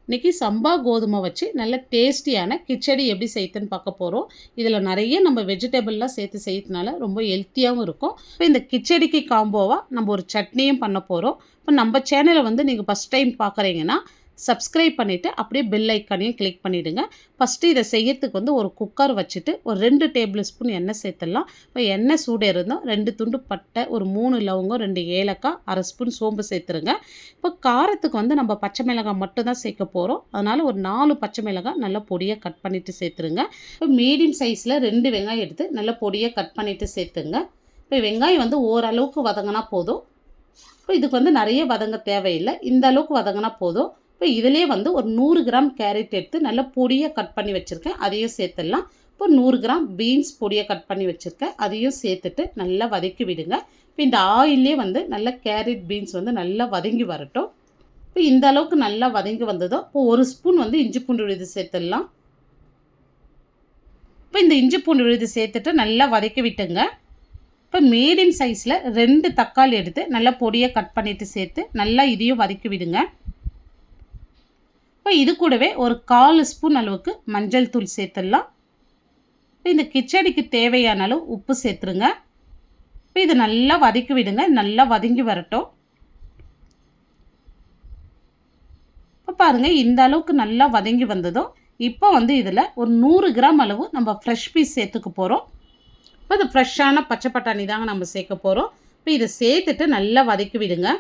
இன்றைக்கி சம்பா கோதுமை வச்சு நல்ல டேஸ்டியான கிச்சடி எப்படி செய்யுதுன்னு பார்க்க போகிறோம். இதில் நிறைய நம்ம வெஜிடபிள்லாம் சேர்த்து செய்யறதுனால ரொம்ப ஹெல்த்தியாகவும் இருக்கும். இப்போ இந்த கிச்சடிக்கு காம்போவாக நம்ம ஒரு சட்னியும் பண்ண போகிறோம். இப்போ நம்ம சேனலை வந்து நீங்கள் ஃபஸ்ட் டைம் பார்க்குறீங்கன்னா சப்ஸ்கிரைப் பண்ணிவிட்டு அப்படியே பெல் ஐக்கானையும் கிளிக் பண்ணிவிடுங்க. ஃபஸ்ட்டு இதை செய்யறதுக்கு வந்து ஒரு குக்கர் வச்சுட்டு ஒரு 2 டேபிள் ஸ்பூன் எண்ணெய் சேர்த்துடலாம். இப்போ எண்ணெய் சூடு இருந்தோம் 2 துண்டு பட்டை, ஒரு 3 லவங்கம், 2 ஏலக்காய், 1/2 ஸ்பூன் சோம்பு சேர்த்துருங்க. இப்போ காரத்துக்கு வந்து நம்ம பச்சை மிளகாய் மட்டும் தான் சேர்க்க போகிறோம். அதனால் ஒரு 4 பச்சை மிளகாய் நல்லா பொடியாக கட் பண்ணிவிட்டு சேர்த்துருங்க. இப்போ மீடியம் சைஸில் 2 வெங்காயம் எடுத்து நல்லா பொடியாக கட் பண்ணிவிட்டு சேர்த்துங்க. இப்போ வெங்காயம் வந்து ஓரளவுக்கு வதங்கினா போதும். இப்போ இதுக்கு வந்து நிறைய வதங்க தேவையில்லை, இந்த அளவுக்கு வதங்கினா போதும். இப்போ இதிலே வந்து ஒரு 100 கிராம் கேரட் எடுத்து நல்லா பொடியாக கட் பண்ணி வச்சுருக்கேன், அதையும் சேர்த்துடலாம். இப்போ 100 கிராம் பீன்ஸ் பொடியாக கட் பண்ணி வச்சுருக்கேன், அதையும் சேர்த்துட்டு நல்லா வதக்கி விடுங்க. இப்போ இந்த ஆயிலே வந்து நல்லா கேரட் பீன்ஸ் வந்து நல்லா வதங்கி வரட்டும். இப்போ இந்த அளவுக்கு நல்லா வதங்கி வந்ததும் இப்போ 1 ஸ்பூன் வந்து இஞ்சி பூண்டு விழுது சேர்த்துடலாம். இப்போ இந்த இஞ்சி பூண்டு விழுது சேர்த்துட்டு நல்லா வதக்கி விட்டுங்க. இப்போ மீடியம் சைஸில் 2 தக்காளி எடுத்து நல்லா பொடியாக கட் பண்ணிவிட்டு சேர்த்து நல்லா இதையும் வதக்கி விடுங்க. இப்போ இது கூடவே ஒரு 1/4 ஸ்பூன் அளவுக்கு மஞ்சள் தூள் சேர்த்துடலாம். இப்போ இந்த கிச்சடிக்கு தேவையான அளவு உப்பு சேர்த்துருங்க. இப்போ இது நல்லா வதக்கி விடுங்க, நல்லா வதங்கி வரட்டும். இப்போ பாருங்கள் இந்த அளவுக்கு நல்லா வதங்கி வந்ததும் இப்போ வந்து இதில் ஒரு 100 கிராம் அளவு நம்ம ஃப்ரெஷ் பீஸ் சேர்த்துக்க போகிறோம். இப்போ இது ஃப்ரெஷ்ஷான பச்சை பட்டாணி தாங்க நம்ம சேர்க்க போகிறோம். இப்போ இதை சேர்த்துட்டு நல்லா வதக்கி விடுங்க.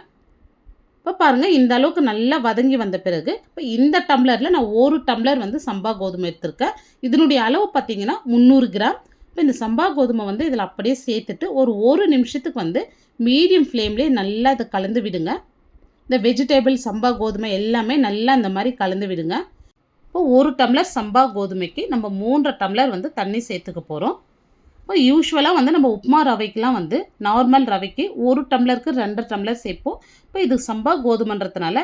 இப்போ பாருங்கள் இந்த அளவுக்கு நல்லா வதங்கி வந்த பிறகு இப்போ இந்த டம்ளரில் நான் 1 டம்ளர் வந்து சம்பா கோதுமை எடுத்திருக்கேன். இதனுடைய அளவு பார்த்திங்கன்னா 300 கிராம். இப்போ இந்த சம்பா கோதுமை வந்து இதில் அப்படியே சேர்த்துட்டு ஒரு நிமிஷத்துக்கு வந்து மீடியம் ஃப்ளேம்லேயே நல்லா இதை கலந்து விடுங்க. இந்த வெஜிடபிள் சம்பா கோதுமை எல்லாமே நல்லா இந்த மாதிரி கலந்து விடுங்க. இப்போ 1 டம்ளர் சம்பா கோதுமைக்கு நம்ம 3 டம்ளர் வந்து தண்ணி சேர்த்துக்க போகிறோம். இப்போ யூஸ்வலாக வந்து நம்ம உப்புமா ரவைக்கெலாம் வந்து நார்மல் ரவைக்கு 1 டம்ளருக்கு 2 டம்ளர் சேர்ப்போம். இப்போ இது சம்பா கோதுமைன்றதுனால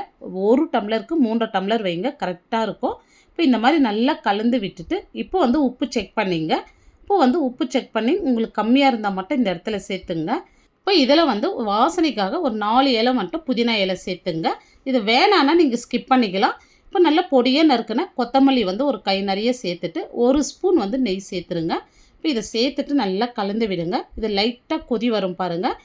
1 டம்ளருக்கு 3 டம்ளர் வைங்க, கரெக்டாக இருக்கும். இப்போ இந்த மாதிரி நல்லா கலந்து விட்டுட்டு இப்போ வந்து உப்பு செக் பண்ணிங்க. இப்போ வந்து உப்பு செக் பண்ணி உங்களுக்கு கம்மியாக இருந்தால் மட்டும் இந்த இடத்துல சேர்த்துங்க. இப்போ இதில் வந்து வாசனைக்காக ஒரு 4 இலை மட்டும் புதினா இலை சேர்த்துங்க. இது வேணான்னா நீங்கள் ஸ்கிப் பண்ணிக்கலாம். இப்போ நல்லா பொடியாக நறுக்குன கொத்தமல்லி வந்து ஒரு கை நிறைய சேர்த்துட்டு 1 ஸ்பூன் வந்து நெய் சேர்த்துருங்க. இப்போ இதை சேர்த்துட்டு நல்லா கலந்து விடுங்க. இது லைட்டாக கொதி வரும் பாருங்கள்.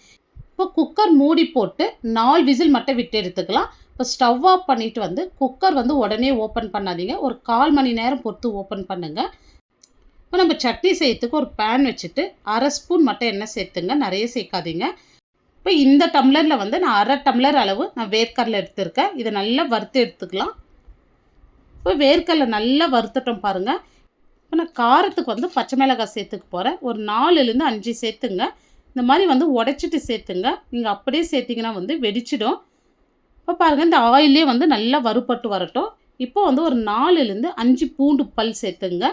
இப்போ குக்கர் மூடி போட்டு 4 விசில் மட்டும் விட்டு எடுத்துக்கலாம். இப்போ ஸ்டவ் ஆஃப் பண்ணிவிட்டு வந்து குக்கர் வந்து உடனே ஓப்பன் பண்ணாதீங்க, ஒரு 1/4 மணி நேரம் பொறுத்து ஓப்பன் பண்ணுங்கள். இப்போ நம்ம சட்னி செய்யறதுக்கு ஒரு பேன் வச்சுட்டு 1/2 ஸ்பூன் மட்டும் எண்ணெய் சேர்த்துங்க, நிறைய சேர்க்காதீங்க. இப்போ இந்த டம்ளரில் வந்து நான் 1/2 டம்ளர் அளவு நான் வேர்க்கடலை எடுத்துருக்கேன், இதை நல்லா வறுத்து எடுத்துக்கலாம். இப்போ வேர்க்கடலை நல்லா வறுத்துட்டோம் பாருங்கள். இப்போ நான் காரத்துக்கு வந்து பச்சை மிளகாய் சேர்த்துக்க போகிறேன். ஒரு 4லேருந்து 5 சேர்த்துங்க. இந்த மாதிரி வந்து உடைச்சிட்டு சேர்த்துங்க, நீங்கள் அப்படியே சேர்த்திங்கன்னா வந்து வெடிச்சிடும். இப்போ பாருங்கள் இந்த ஆயிலே வந்து நல்லா வறுபட்டு வரட்டும். இப்போ வந்து ஒரு 4லேருந்து 5 பூண்டு பல் சேர்த்துங்க.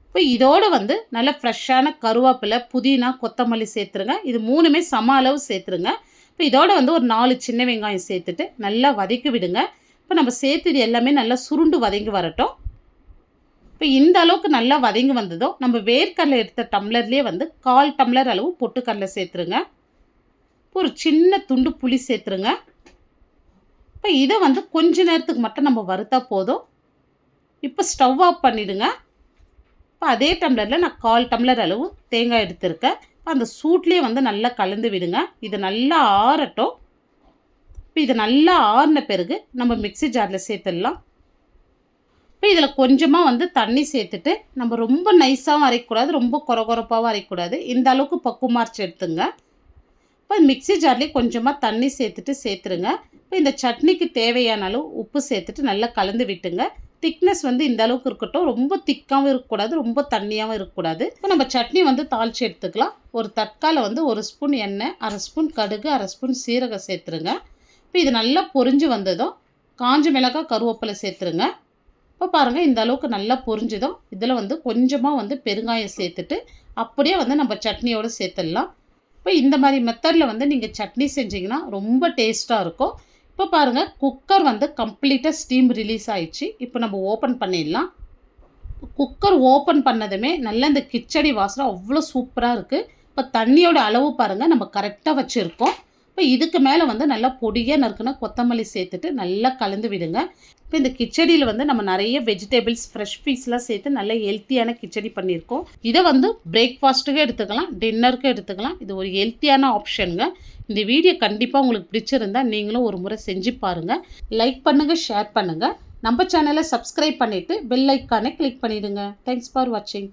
இப்போ இதோடு வந்து நல்லா ஃப்ரெஷ்ஷான கருவேப்பிலை, புதினா, கொத்தமல்லி சேர்த்துருங்க. இது 3மே சம அளவு சேர்த்துருங்க. இப்போ இதோட வந்து ஒரு 4 சின்ன வெங்காயம் சேர்த்துட்டு நல்லா வதக்கி விடுங்க. இப்போ நம்ம சேர்த்துது எல்லாமே நல்லா சுருண்டு வதங்கி வரட்டும். இப்போ இந்த அளவுக்கு நல்லா வதங்கி வந்ததும் நம்ம வேர்க்கடலை எடுத்த டம்ளர்லேயே வந்து 1/4 டம்ளர் அளவு பொட்டுக்கடலை சேர்த்துருங்க. ஒரு சின்ன துண்டு புளி சேர்த்துருங்க. இப்போ இதை வந்து கொஞ்ச நேரத்துக்கு மட்டும் நம்ம வறுத்தா போதும். இப்போ ஸ்டவ் ஆஃப் பண்ணிவிடுங்க. இப்போ அதே டம்ளரில் நான் 1/4 டம்ளர் அளவு தேங்காய் எடுத்துருக்கேன். அந்த சூட்லேயே வந்து நல்லா கலந்து விடுங்க. இது நல்லா ஆறட்டும். இப்போ இது நல்லா ஆறின பிறகு நம்ம மிக்ஸி ஜாரில் சேர்த்துடலாம். இப்போ இதில் கொஞ்சமாக வந்து தண்ணி சேர்த்துட்டு நம்ம ரொம்ப நைஸாகவும் அரைக்கக்கூடாது, ரொம்ப கொரகொரப்பாகவும் அரைக்கக்கூடாது, இந்த அளவுக்கு பக்குவமாக அரைச்சி எடுத்துங்க. இப்போ மிக்ஸி ஜார்லேயே கொஞ்சமாக தண்ணி சேர்த்துருங்க. இப்போ இந்த சட்னிக்கு தேவையான அளவு உப்பு சேர்த்துட்டு நல்லா கலந்து விட்டுங்க. திக்னஸ் வந்து இந்த அளவுக்கு இருக்கட்டும், ரொம்ப திக்காகவும் இருக்கக்கூடாது, ரொம்ப தண்ணியாகவும் இருக்கக்கூடாது. இப்போ நம்ம சட்னி வந்து தாளித்து எடுத்துக்கலாம். ஒரு தட்கால வந்து 1 ஸ்பூன் எண்ணெய், 1/2 ஸ்பூன் கடுகு, 1/2 ஸ்பூன் சீரகம் சேர்த்துருங்க. இப்போ இது நல்லா பொரிஞ்சு வந்ததும் காஞ்ச மிளகாய், கருவேப்பிலை சேர்த்துருங்க. இப்போ பாருங்கள் இந்த அளவுக்கு நல்லா பொரிஞ்சதும் இதில் வந்து கொஞ்சமாக வந்து பெருங்காயம் சேர்த்துட்டு அப்படியே வந்து நம்ம சட்னியோடு சேர்த்துடலாம். இப்போ இந்த மாதிரி மெத்தடில் வந்து நீங்கள் சட்னி செஞ்சிங்கன்னா ரொம்ப டேஸ்ட்டாக இருக்கும். இப்போ பாருங்கள் குக்கர் வந்து கம்ப்ளீட்டாக ஸ்டீம் ரிலீஸ் ஆகிடுச்சு. இப்போ நம்ம ஓப்பன் பண்ணிடலாம். குக்கர் ஓப்பன் பண்ணதுமே நல்லா இந்த கிச்சடி வாசனை அவ்வளோ சூப்பராக இருக்குது. இப்போ தண்ணியோட அளவு பாருங்கள் நம்ம கரெக்டாக வச்சுருக்கோம். இப்போ இதுக்கு மேலே வந்து நல்லா பொடியாக நறுக்குனா கொத்தமல்லி சேர்த்துட்டு நல்லா கலந்து விடுங்க. இப்போ இந்த கிச்சடியில் வந்து நம்ம நிறைய வெஜிடபிள்ஸ் ஃப்ரெஷ் பீஸ்லாம் சேர்த்து நல்ல ஹெல்த்தியான கிச்சடி பண்ணியிருக்கோம். இதை வந்து பிரேக்ஃபாஸ்ட்டுக்கு எடுத்துக்கலாம், டின்னருக்கு எடுத்துக்கலாம். இது ஒரு ஹெல்த்தியான ஆப்ஷனுங்க. இந்த வீடியோ கண்டிப்பாக உங்களுக்கு பிடிச்சிருந்தா நீங்களும் ஒரு முறை செஞ்சு பாருங்கள். லைக் பண்ணுங்கள், ஷேர் பண்ணுங்கள். நம்ம சேனலை சப்ஸ்கிரைப் பண்ணிவிட்டு பெல் ஐக்கானை கிளிக் பண்ணிவிடுங்க. தேங்க்ஸ் ஃபார் வாட்சிங்.